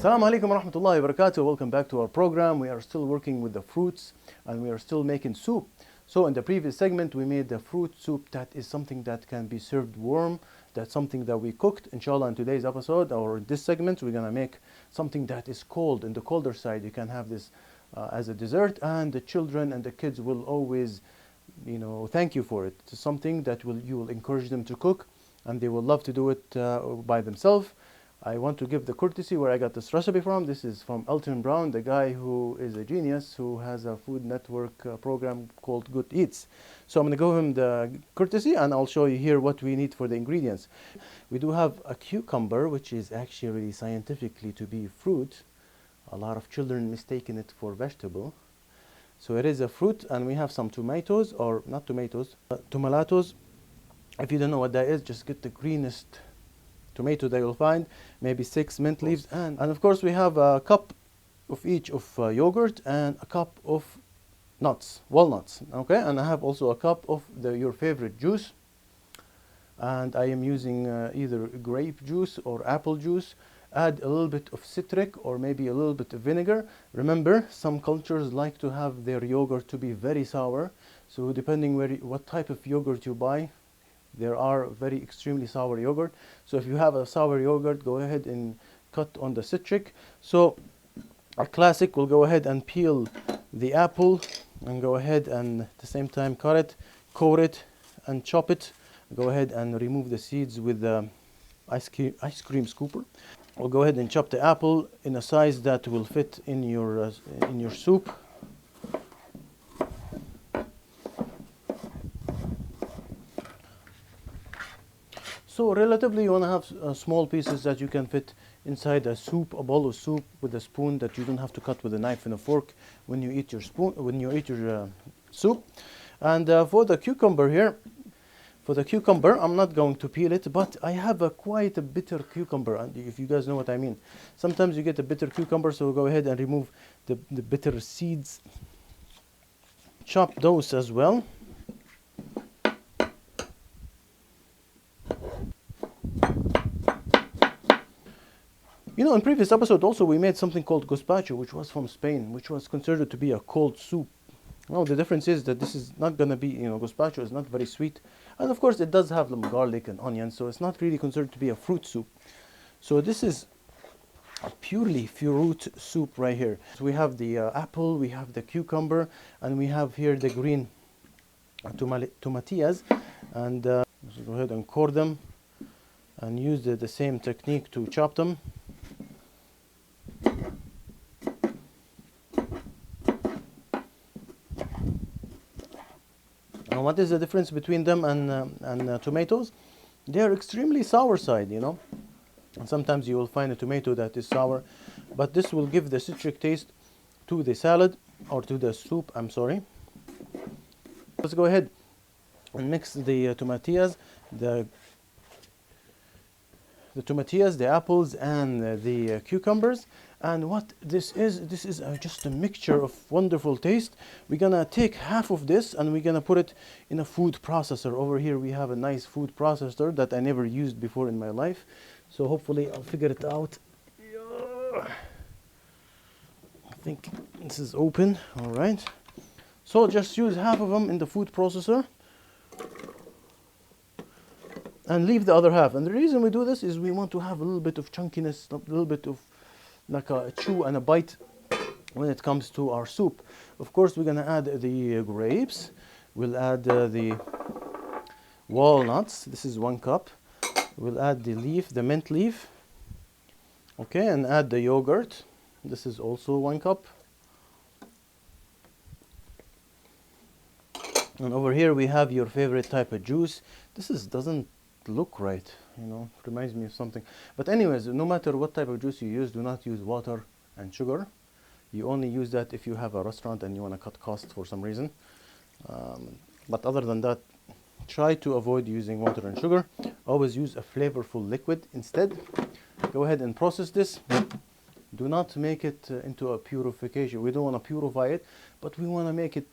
Assalamu alaikum wa rahmatullahi wa barakatuh. Welcome back to our program. We are still working with the fruits and we are still making soup. So in the previous segment we made the fruit soup. That is something that can be served warm. That's something that we cooked. Inshallah, in today's episode or in this segment we're gonna make something that is cold. In the colder side you can have this as a dessert, and the children and the kids will always thank you for it. It's something that you will encourage them to cook, and they will love to do it by themselves. I want to give the courtesy where I got this recipe from. This is from Elton Brown, the guy who is a genius, who has a Food Network program called Good Eats. So I'm going to give him the courtesy, and I'll show you here what we need for the ingredients. We do have a cucumber, which is actually scientifically to be fruit. A lot of children mistaken it for vegetable. So it is a fruit, and we have some tomatoes, or not tomatoes, tomalatos. If you don't know what that is, just get the greenest tomato that you'll find, maybe 6 mint leaves, and of course we have a cup of each of yogurt and a cup of nuts, walnuts, okay, and I have also a cup of your favorite juice, and I am using either grape juice or apple juice. Add a little bit of citric or maybe a little bit of vinegar. Remember, some cultures like to have their yogurt to be very sour, so depending what type of yogurt you buy, there are very extremely sour yogurt. So if you have a sour yogurt, go ahead and cut on the citric. So a classic will go ahead and peel the apple and go ahead and at the same time cut it, coat it and chop it. Go ahead and remove the seeds with the ice cream scooper. We'll go ahead and chop the apple in a size that will fit in your soup. So relatively you want to have small pieces that you can fit inside a bowl of soup with a spoon, that you don't have to cut with a knife and a fork when you eat your soup. And for the cucumber here, I'm not going to peel it, but I have quite a bitter cucumber, and if you guys know what I mean. Sometimes you get a bitter cucumber, so we'll go ahead and remove the bitter seeds. Chop those as well. In previous episode also we made something called gazpacho, which was from Spain, which was considered to be a cold soup. Well, the difference is that this is not going to be, gazpacho is not very sweet. And of course it does have some garlic and onion, so it's not really considered to be a fruit soup. So this is a purely fruit soup right here. So we have the apple, we have the cucumber, and we have here the green tomatillas. And go ahead and core them and use the same technique to chop them. And what is the difference between them and tomatoes? They are extremely sour side, And sometimes you will find a tomato that is sour, but this will give the citric taste to the salad, or to the soup, I'm sorry. Let's go ahead and mix the tomatillas, the apples, and the cucumbers. And what this is just a mixture of wonderful taste. We're gonna take half of this and we're gonna put it in a food processor. Over here we have a nice food processor that I never used before in my life, so hopefully I'll figure it out. I think this is open. All right, so just use half of them in the food processor and leave the other half. And the reason we do this is we want to have a little bit of chunkiness, a little bit of like a chew and a bite when it comes to our soup. Of course, we're going to add the grapes. We'll add the walnuts. This is 1 cup. We'll add the mint leaf. Okay, and add the yogurt. This is also 1 cup. And over here we have your favorite type of juice. This doesn't look right, reminds me of something. But anyways, no matter what type of juice you use, do not use water and sugar. You only use that if you have a restaurant and you want to cut costs for some reason. But other than that, try to avoid using water and sugar. Always use a flavorful liquid instead. Go ahead and process this. Do not make it into a purification. We don't want to purify it, but we want to make it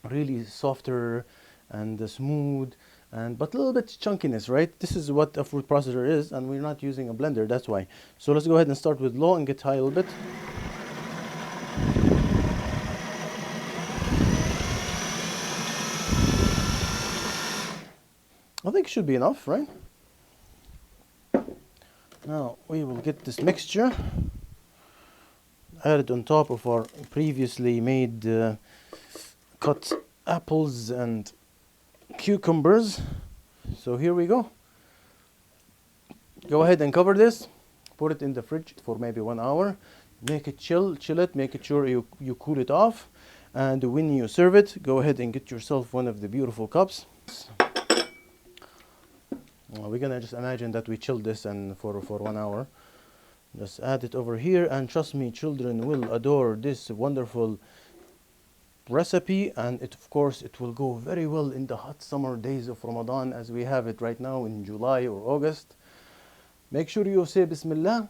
really softer and smooth and but a little bit chunkiness, right? This is what a fruit processor is, and we're not using a blender, that's why. So let's go ahead and start with low and get high a little bit. I think it should be enough, right? Now we will get this mixture added on top of our previously made cut apples and cucumbers. So here we go. Go ahead and cover this, put it in the fridge for maybe 1 hour, make it chill it, make it sure you cool it off, and when you serve it, go ahead and get yourself one of the beautiful cups. We're gonna just imagine that we chilled this and for 1 hour. Just add it over here, and trust me, children will adore this wonderful recipe, and of course it will go very well in the hot summer days of Ramadan as we have it right now in July or August. Make sure you say Bismillah.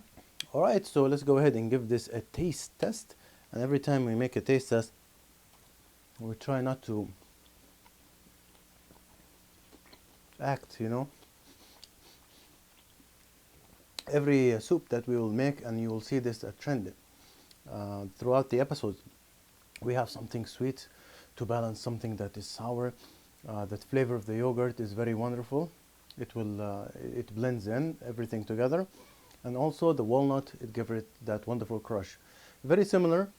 Alright, so let's go ahead and give this a taste test, and every time we make a taste test we try not to act, you know. Every soup that we will make, and you will see this a trend throughout the episodes, we have something sweet to balance something that is sour. That flavor of the yogurt is very wonderful. It blends in everything together, and also the walnut, it gives it that wonderful crush. Very similar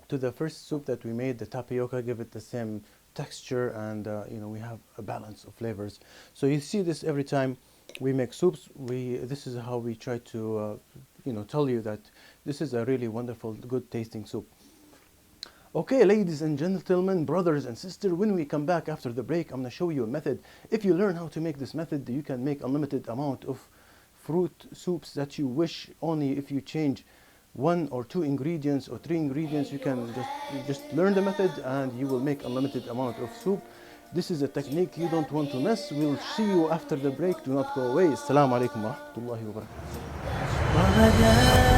to the first soup that we made, the tapioca, give it the same texture, and you know, we have a balance of flavors. So you see this every time we make soups. This is how we try to you know, tell you that this is a really wonderful, good tasting soup. Okay, ladies and gentlemen, brothers and sisters, when we come back after the break, I'm going to show you a method. If you learn how to make this method, you can make unlimited amount of fruit soups that you wish. Only if you change 1 or 2 ingredients or 3 ingredients, you can just learn the method and you will make unlimited amount of soup. This is a technique you don't want to miss. We'll see you after the break. Do not go away. Assalamu alaikum wa rahmatullahi wa barakatuh.